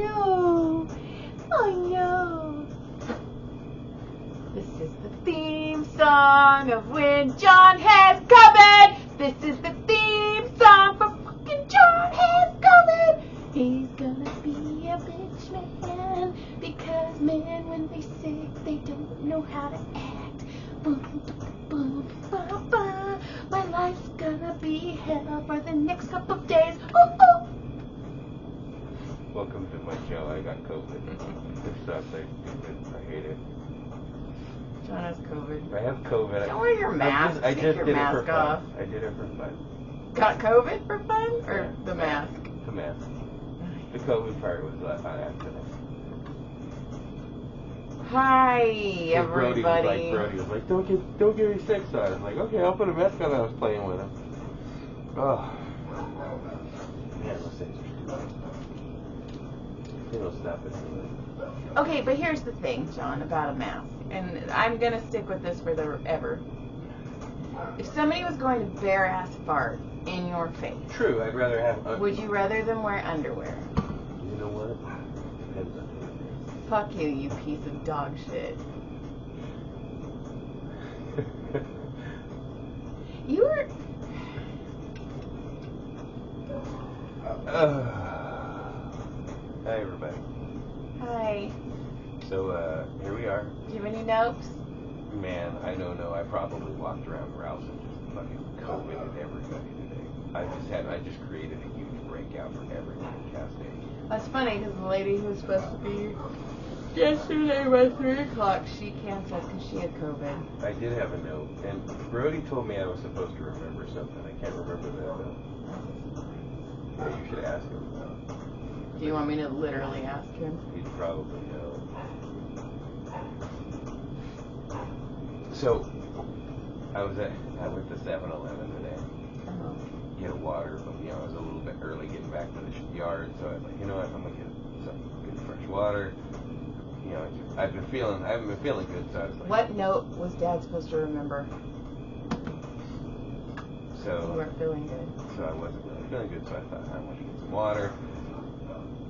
No, I know. This is the theme song of when John has COVID. This is the theme song for fucking John has COVID. He's gonna be a bitch man because men, when they sick, they don't know how to act. Boom, boom, ba, ba. My life's gonna be hell for the next couple of days. Ooh, ooh. Welcome to my show. I got COVID. It sucks. I hate it. John has COVID. I have COVID. Don't wear your mask. I Take just your did mask it for off. fun. I did it for fun. Got COVID for fun? Or Yeah. the mask? The mask. The COVID part was on accident. Hi, Brodie everybody. was like, don't get me sick, so I was like, okay, I'll put a mask on. I was playing with him. Oh. Man, those things are stupid. They don't stop it anyway. Okay, but here's the thing, John, about a mask. And I'm going to stick with this forever. If somebody was going to bare-ass fart in your face, True, I'd rather have... would you rather them wear underwear? You know what? Depends on who Fuck you, you piece of dog shit. You were... Hi, everybody. Hi. So, here we are. Do you have any notes? Man, I don't know. I probably walked around Ralph's and just fucking COVIDed everybody today. I just created a huge breakout for everyone in Cal State. That's funny, because the lady who was supposed to be yesterday by 3 o'clock, she canceled because she had COVID. I did have a note, and Brodie told me I was supposed to remember something. I can't remember that, though. Yeah, you should ask him. Do you want me to literally ask him? He'd probably know. So, I went to 7-Eleven today. Uh-huh. Get a water, but I was a little bit early getting back to the yard, so I was like, you know what, I'm gonna get some good fresh water. You know, I haven't been feeling good, so I was like. What note was Dad supposed to remember? So You weren't feeling good. So I wasn't really feeling good, so I thought I want to get some water.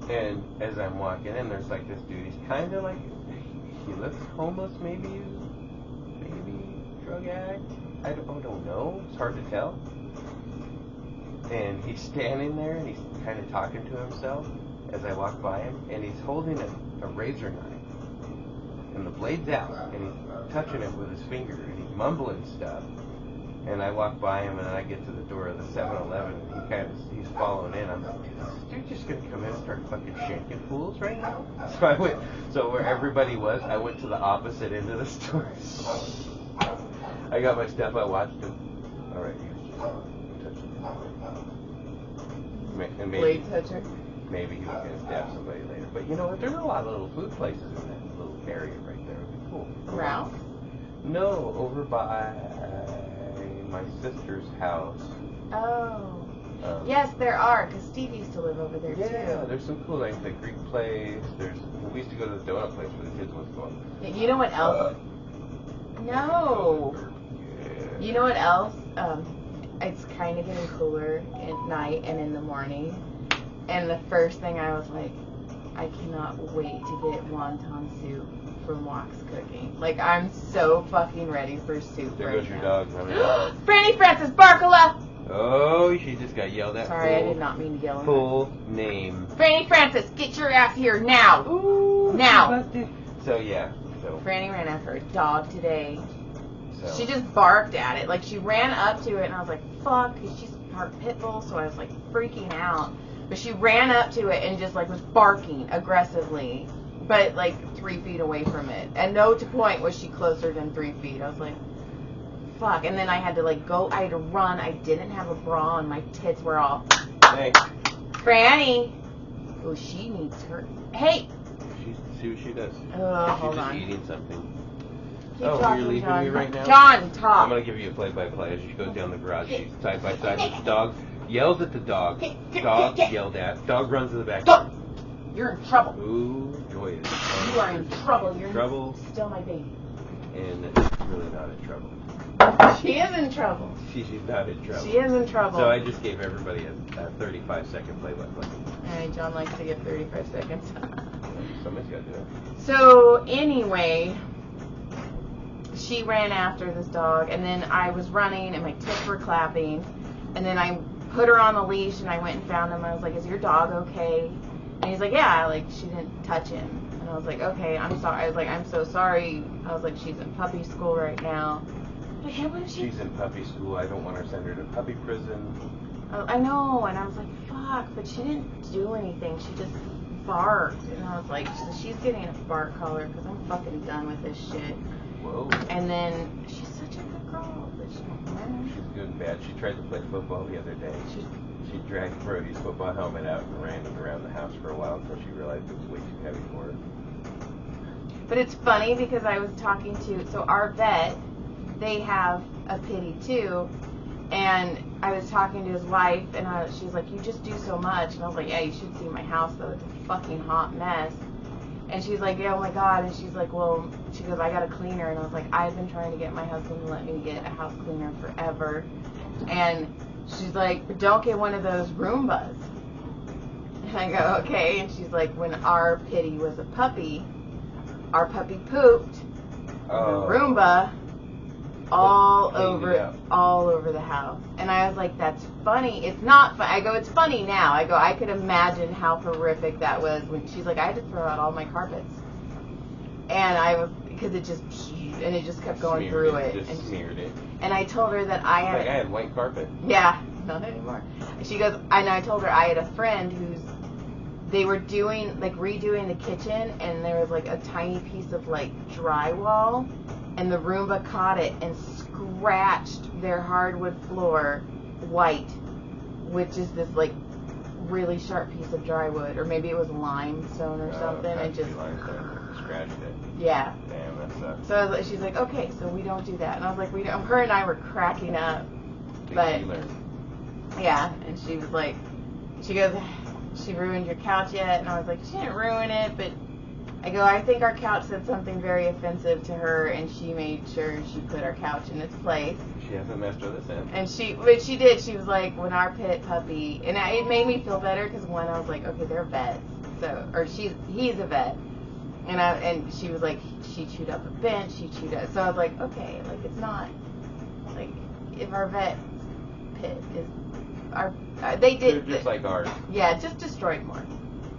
And as I'm walking in, there's like this dude. He's kind of like, he looks homeless, maybe drug addict. I don't know. It's hard to tell. And he's standing there, and he's kind of talking to himself as I walk by him, and he's holding a razor knife, and the blade's out, and he's touching it with his finger, and he's mumbling stuff. And I walk by him, and then I get to the door of the 7-Eleven, and he's following in. I'm like, dude, is this dude just gonna come in and start fucking shanking fools right now? So where everybody was, I went to the opposite end of the store. I got my stuff, I watched him. All right, he was just touching it. And Blade toucher? Maybe he was gonna stab somebody later. But you know what? There's a lot of little food places in that little area right there. It would be cool. Ralph? No, over by my sister's house. Oh. Yes, there are, because Steve used to live over there, too. Yeah, there's some cool things, the Greek place. We used to go to the donut place where the kids was going. Yeah, you know what else? No. Yeah. You know what else? It's kind of getting cooler at night and in the morning. And the first thing I was like, I cannot wait to get wonton soup from Walk's Cooking. Like, I'm so fucking ready for soup There right goes your now. dog. Franny Francis Barkala! Oh, she just got yelled at. Sorry, I did not mean to yell at her. Full name. Franny Francis, get your ass here now! Ooh, Now! So, yeah. Franny ran after a dog today. So. She just barked at it. Like, she ran up to it, and I was like, fuck, because she's part pit bull, so I was, like, freaking out. But she ran up to it and just, like, was barking aggressively, but, like, 3 feet away from it. At no point was she closer than 3 feet. I was like, fuck. And then I had to, like, I had to run. I didn't have a bra, and my tits were all... Hey. Franny. Oh, she needs her... Hey! See what she does. Hold She's on. just eating something. Keep Oh, talking, you're leaving John. me right now? John, talk. I'm going to give you a play-by-play as she goes down the garage. She's side by side with the dog. Yells at the dog. Dog yelled at. Dog runs to the back. Go! You're in trouble. Ooh, joyous. You are in trouble. You're trouble. Still my baby. And she's really not in trouble. She is in trouble. She's not in trouble. She is in trouble. So I just gave everybody a 35-second play-by-play. Alright, John likes to give 35 seconds. Somebody's got to do it. So, anyway, she ran after this dog, and then I was running, and my tits were clapping, and then I put her on the leash, and I went and found him. I was like, is your dog okay? And he's like, yeah, like, she didn't touch him. And I was like, okay, I'm sorry. I was like, I'm so sorry. I was like, she's in puppy school right now. But yeah, what if She's in puppy school. I don't want to send her to puppy prison. I know, and I was like, fuck, but she didn't do anything. She just barked. And I was like, so she's getting a bark collar because I'm fucking done with this shit. Whoa. And then she's such a good girl, but she's good and bad. She tried to play football the other day. She dragged Brodie's football helmet out and ran it around the house for a while until she realized it was way too heavy for her. But it's funny because I was talking to, so our vet, they have a pitty too, and I was talking to his wife, and she's like, you just do so much. And I was like, yeah, you should see my house though. It's a fucking hot mess. And she's like, yeah, oh my God. And she's like, well, she goes, I got a cleaner. And I was like, I've been trying to get my husband to let me get a house cleaner forever. And she's like, but don't get one of those Roombas. And I go, okay. And she's like, when our pitty was a puppy, our puppy pooped. The Roomba all over the house. And I was like, that's funny. It's not funny. I go, it's funny now. I go, I could imagine how horrific that was when she's like, I had to throw out all my carpets. And I was, because it just kept going through it. Just smeared it. And I told her that I had. Like I had white carpet. Yeah, not anymore. She goes, and I told her I had a friend they were doing, like, redoing the kitchen, and there was, like, a tiny piece of, like, drywall, and the Roomba caught it and scratched their hardwood floor white with just this, like, really sharp piece of drywood, or maybe it was limestone or something, and just scratched it. Yeah. Damn, that sucks. So I was like, she's like, okay, so we don't do that, and I was like, we don't. Her and I were cracking up, but yeah, and she was like, she goes, she ruined your couch yet? And I was like, she didn't ruin it, but I go, I think our couch said something very offensive to her, and she made sure she put our couch in its place. She hasn't messed with us in. And but she did. She was like, when our pit puppy, and it made me feel better because one, I was like, okay, they're vets, so, or he's a vet, and she was like, she chewed up a bench, so I was like, okay, like it's not, like if our vet pit is. They did. They're just like ours. Yeah, just destroyed more.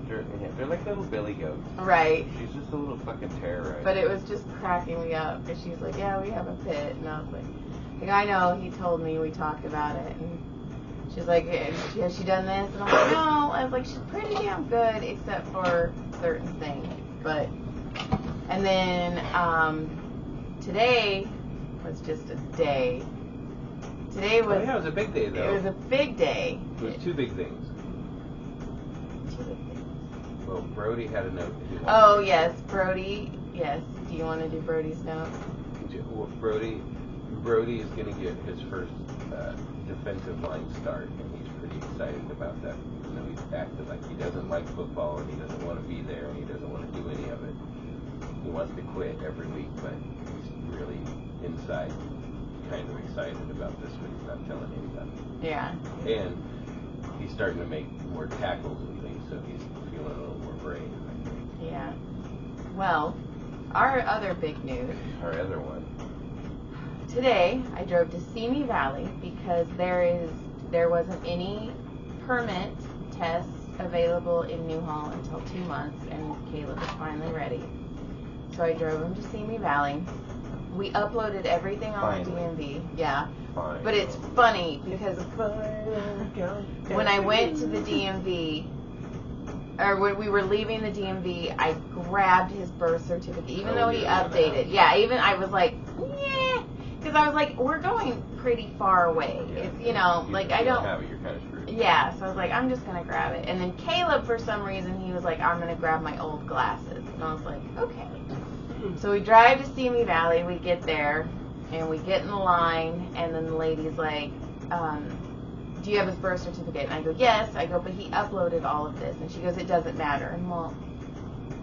They're like little billy goats. Right. She's just a little fucking terrorist. But it was just cracking me up because she's like, yeah, we have a pit. And I was like, I know, he told me, we talked about it. And she's like, has she done this? And I'm like, no. I was like, she's pretty damn good except for certain things. But, and then today was just a day. Today was. Yeah, it was a big day though. It was a big day. It was two big things. Well, Brodie had a note. Oh yes, Brodie. Yes. Do you want to do Brodie's note? Well, Brodie is going to get his first defensive line start, and he's pretty excited about that. You know, he's acted like he doesn't like football, and he doesn't want to be there, and he doesn't want to do any of it. He wants to quit every week, but he's really inside kind of excited about this, but he's not telling anybody. Yeah. And he's starting to make more tackles and things, so he's feeling a little more brave, I think. Yeah. Well, our other big news. Our other one. Today, I drove to Simi Valley because there wasn't any permit tests available in Newhall until 2 months, and Caleb was finally ready. So I drove him to Simi Valley. We uploaded everything on the DMV. Yeah. Fine. But it's funny because when I went to the DMV, or when we were leaving the DMV, I grabbed his birth certificate, even though he updated. Yeah, even I was like, yeah, because I was like, we're going pretty far away. Yeah. It's, you know, like I don't have it, you're kind of screwed. Yeah, so I was like, I'm just gonna grab it. And then Caleb, for some reason, he was like, I'm gonna grab my old glasses, and I was like, okay. So we drive to Simi Valley, we get there, and we get in the line, and then the lady's like, do you have his birth certificate? And I go, yes. I go, but he uploaded all of this. And she goes, it doesn't matter. And well,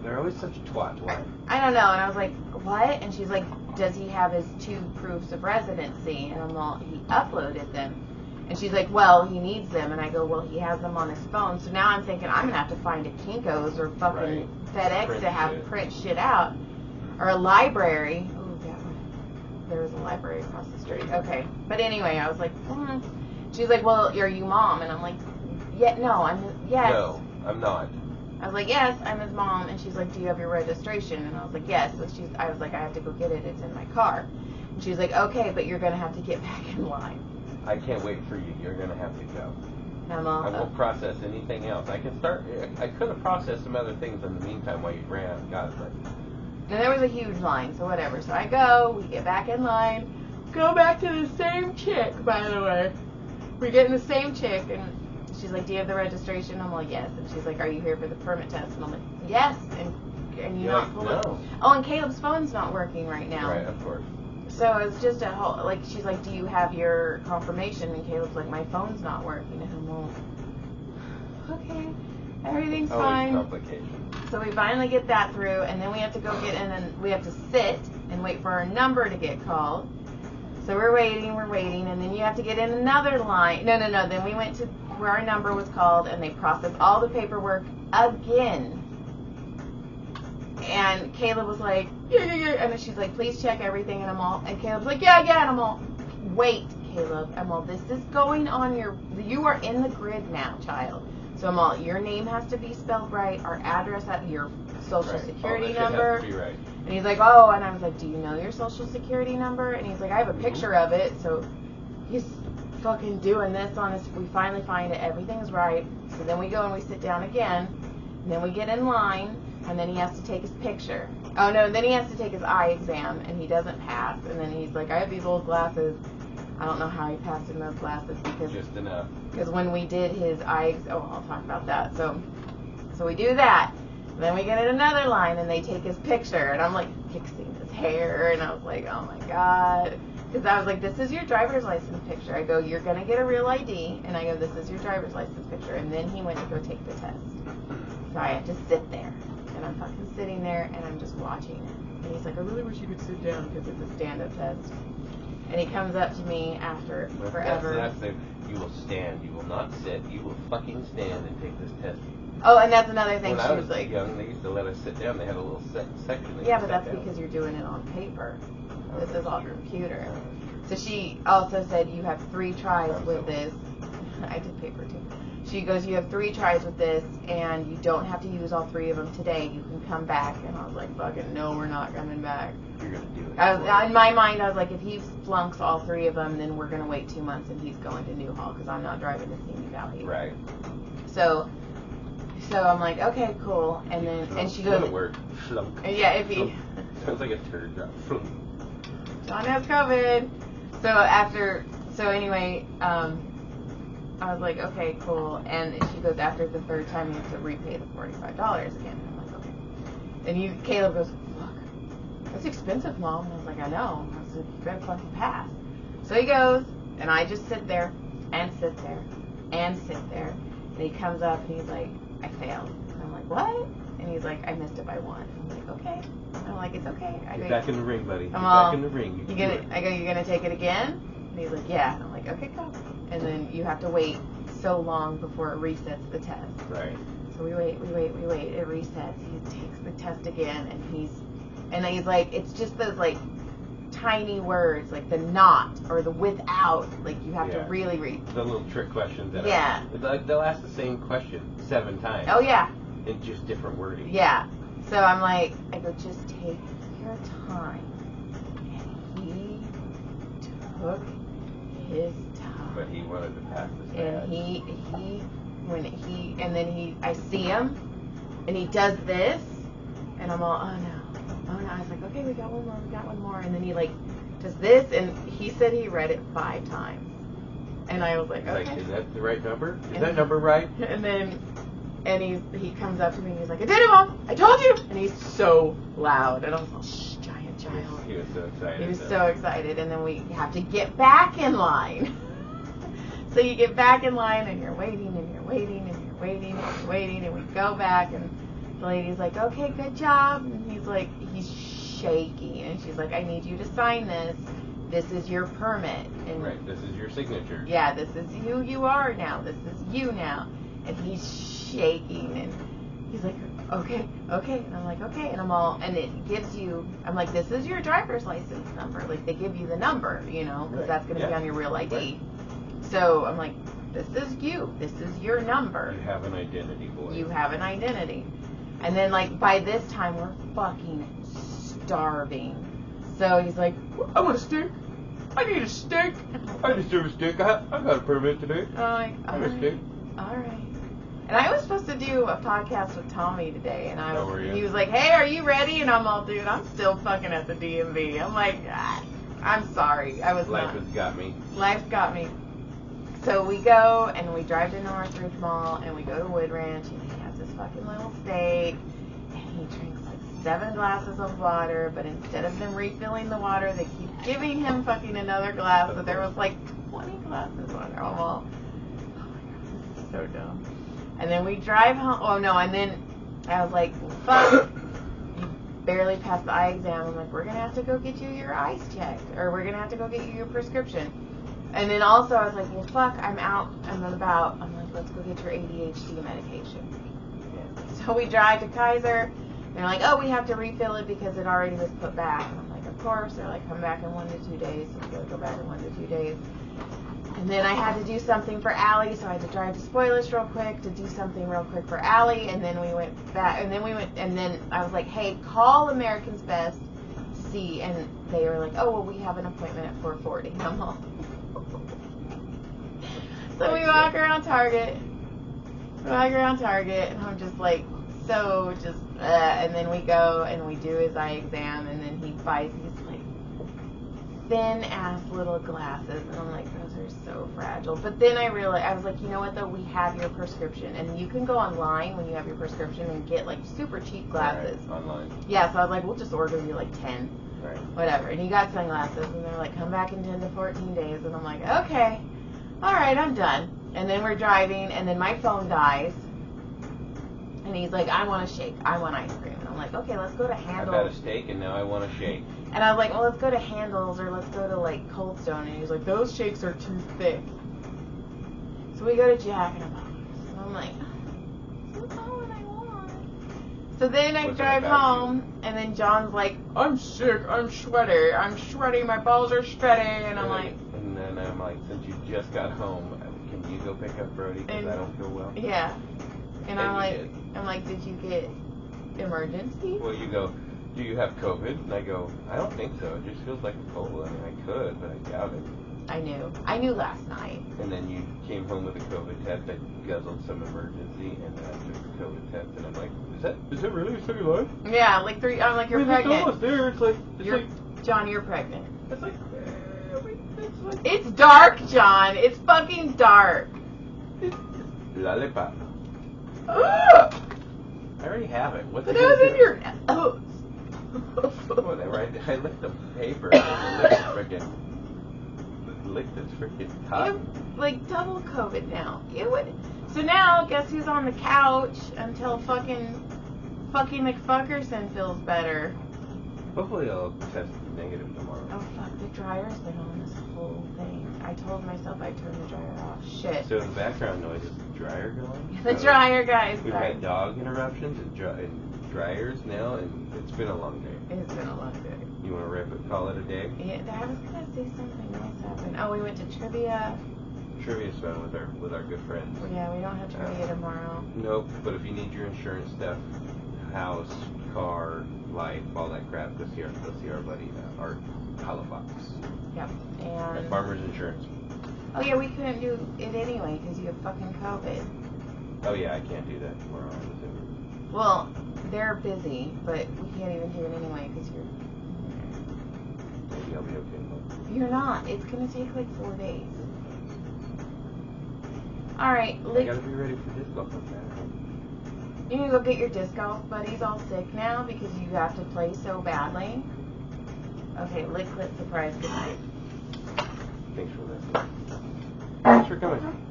they're always such a twat. Why? I don't know. And I was like, what? And she's like, does he have his 2 proofs of residency? And I'm all, he uploaded them. And she's like, well, he needs them. And I go, well, he has them on his phone. So now I'm thinking I'm going to have to find a Kinko's or fucking FedEx to have print shit out. Or a library. Oh, yeah. There was a library across the street. Okay. But anyway, I was like, She's like, well, are you mom? And I'm like, yeah, no, yes. No, I'm not. I was like, yes, I'm his mom. And she's like, do you have your registration? And I was like, yes. So I was like, I have to go get it. It's in my car. And she's like, okay, but you're going to have to get back in line. I can't wait for you. You're going to have to go. I won't process anything else. I could have processed some other things in the meantime while you ran out and got it. But... And there was a huge line, so whatever. So I go, we get back in line, go back to the same chick, by the way. We get in the same chick, and she's like, do you have the registration? I'm like, yes. And she's like, are you here for the permit test? And I'm like, yes. And you're not no. Oh, and Caleb's phone's not working right now. Right, of course. So it's just a whole, like, she's like, do you have your confirmation? And Caleb's like, my phone's not working. And I'm like, okay, everything's fine. Complication. So we finally get that through, and then we have to go get in, and we have to sit and wait for our number to get called. So we're waiting, and then you have to get in another line. No. Then we went to where our number was called, and they processed all the paperwork again. And Caleb was like, yeah. And then she's like, please check everything. And Caleb's like, yeah. And I'm all, wait, Caleb. I'm all, this is going on you are in the grid now, child. So I'm all, your name has to be spelled right, our address, your social security number. Has to be right. And he's like, oh, and I was like, do you know your social security number? And he's like, I have a picture of it. So he's fucking doing this on his, we finally find it, everything's right. So then we go and we sit down again, and then we get in line, and then he has to take his picture. Oh no, and then he has to take his eye exam, and he doesn't pass. And then he's like, I have these old glasses. I don't know how he passed in those glasses because just enough. Because when we did his eye, I'll talk about that. So we do that. And then we get in another line, and they take his picture, and I'm like fixing his hair, and I was like, oh my god. Because I was like, this is your driver's license picture. I go, you're gonna get a real ID, and I go, this is your driver's license picture. And then he went to go take the test. So I have to sit there, and I'm fucking sitting there, and I'm just watching it. And he's like, I really wish you could sit down because it's a stand-up test. And he comes up to me after forever. That's you will stand. You will not sit. You will fucking stand and take this test. Oh, and that's another thing. When she I was like, young, they used to let us sit down. They had a little section. Yeah, but that's because you're doing it on paper. This is all computer. So she also said you have 3 tries with this. I did paper too. She goes, you have 3 tries with this, and you don't have to use all 3 of them today. You can come back. And I was like, fucking no, we're not coming back. You're going to do it. In my mind, I was like, if he flunks all 3 of them, then we're going to wait 2 months, and he's going to Newhall because I'm not driving to Simi Valley. Right. So I'm like, okay, cool. And then, and she goes, word. Flunk. Yeah, if he... Sounds like a turd drop. Flunk. John has COVID. So anyway, I was like, okay, cool. And she goes, after the 3rd time, you have to repay the $45 again. I'm like, okay. And Caleb goes, look, that's expensive, Mom. And I was like, I know. I was like, you better fucking pass. So he goes, and I just sit there, and sit there, and sit there. And he comes up, and he's like, I failed. And I'm like, what? And he's like, I missed it by 1. I'm like, okay. I'm like, it's okay. Get back in the ring, buddy. Get all, back in the ring. I go, you're going to take it again? And he's like, yeah. And I'm like, okay, go. And then you have to wait so long before it resets the test. Right. So we wait. It resets. He takes the test again, and he's like, it's just those like tiny words, like the not or the without. Like you have to really read. The little trick questions. Yeah. They'll ask the same question 7 times. Oh yeah. In just different wording. Yeah. So I'm like, I go, just take your time. And he took his time. But he wanted to pass this and then I see him, and he does this, and I'm all, oh no. I was like, okay, we got one more, and then he like does this, and he said he read it 5 times, and I was like, okay. Like, is that the right number? Is that number right? And then, he comes up to me, and he's like, I did it, Mom, I told you, and he's so loud, and I was like, shh, giant child. He was so excited. He was so excited, and then we have to get back in line. So you get back in line, and you're waiting, and you're waiting, and you're waiting, and you're waiting, and we go back, and the lady's like, okay, good job. And he's shaking, and she's like, I need you to sign this. this is your permit. And right, this is your signature. Yeah, this is who you are now. This is you now. And he's shaking, and he's like, okay. And I'm like, okay. And and it gives you, I'm like, this is your driver's license number. Like, they give you the number, you know, because that's going to be on your real ID. Right. So I'm like, this is you. This is your number. You have an identity, boy. You have an identity. And then, like, by this time, we're fucking starving. So he's like, I want a steak. I need a steak. I deserve a steak. I got a permit today. I'm like, all right. And I was supposed to do a podcast with Tommy today, and he was like, hey, are you ready? And I'm all, dude, I'm still fucking at the DMV. I'm like, I'm sorry. Life has got me. Life's got me. So we go, and we drive to Northridge Mall, and we go to Wood Ranch, and he has this fucking little steak, and he drinks like 7 glasses of water, but instead of them refilling the water, they keep giving him fucking another glass, so there was like 20 glasses of water. I'm all, oh my god, this is so dumb. And then we drive home, and then I was like, well, fuck, you barely passed the eye exam. I'm like, we're going to have to go get you your eyes checked, or we're going to have to go get you your prescription. And then also I was like, well, fuck, I'm out, I'm about. I'm like, let's go get your ADHD medication. Yeah. So we drive to Kaiser. They're like, oh, we have to refill it because it already was put back. And I'm like, of course. They're like, come back in 1 to 2 days. So we go back in 1 to 2 days. And then I had to do something for Allie, so I had to drive to Spoilers real quick to do something real quick for Allie. And then we went back, and then I was like, hey, call American's Best to see. And they were like, oh, well, we have an appointment at 4:40. And I'm all. So we walk around Target. And I'm just like, and then we go and we do his eye exam, and then he buys these like thin ass little glasses, and I'm like, those are so fragile. But then I realized, I was like, you know what though, we have your prescription, and you can go online when you have your prescription and get like super cheap glasses. Right, online. Yeah, so I was like, we'll just order you like 10. Right. Whatever. And he got sunglasses, and they're like, come back in 10 to 14 days, and I'm like, okay, all right, I'm done. And then we're driving, and then my phone dies. And he's like, I want a shake. I want ice cream. And I'm like, okay, let's go to Handles. I've had a steak, and now I want a shake. And I was like, well, let's go to Handles, or let's go to, like, Cold Stone. And he's like, those shakes are too thick. So we go to Jack in the Box. And I'm like, that's not what I want. So then I drive home, and then John's like, I'm sick. I'm sweaty. I'm sweaty. My balls are sweaty. And I'm like... And then I'm like, since you just got home, can you go pick up Brodie because I don't feel well? Yeah. And I'm like, did you get emergency? Well, you go, do you have COVID? And I go, I don't think so. It just feels like a cold. I mean, I could, but I doubt it. I knew last night. And then you came home with a COVID test. I guzzled some emergency, and then I took the COVID test, and I'm like, is that really still alive? Yeah, like 3. I'm like, you're pregnant. It's almost there. It's like, John, you're pregnant. It's like. It's dark, John. It's fucking dark. Lollipop. Ugh. I already have it. What's it in your nose? Whatever. I licked the paper and licked this freaking top. You have, like, double COVID now. So now, guess who's on the couch until fucking McFuckerson feels better? Hopefully I'll test negative tomorrow. Oh fuck, the dryer's been on this whole thing. I told myself I'd turn the dryer off. Shit. So in the background noise, is the dryer going? The dryer, guys. We've had dog interruptions and dryers now, and it's been a long day. It's been a long day. You want to call it a day? Yeah, I was gonna say something else happened. Oh, we went to trivia. Trivia's fun with our good friends. Yeah, we don't have trivia tomorrow. Nope, but if you need your insurance stuff, house, car, life, all that crap, go see our buddy, Art Halifax. Yep, and... At Farmers Insurance. Oh yeah, we couldn't do it anyway because you have fucking COVID. Oh yeah, I can't do that tomorrow. I'm assuming. Well, they're busy, but we can't even do it anyway because you're... Maybe I'll be okay. You're not. It's going to take like 4 days. Alright, I gotta be ready for disc golf on Saturday. You need to go get your disc golf buddies all sick now because you have to play so badly. Okay, lick, clit, surprise, good night. Thanks for listening. Thanks for coming.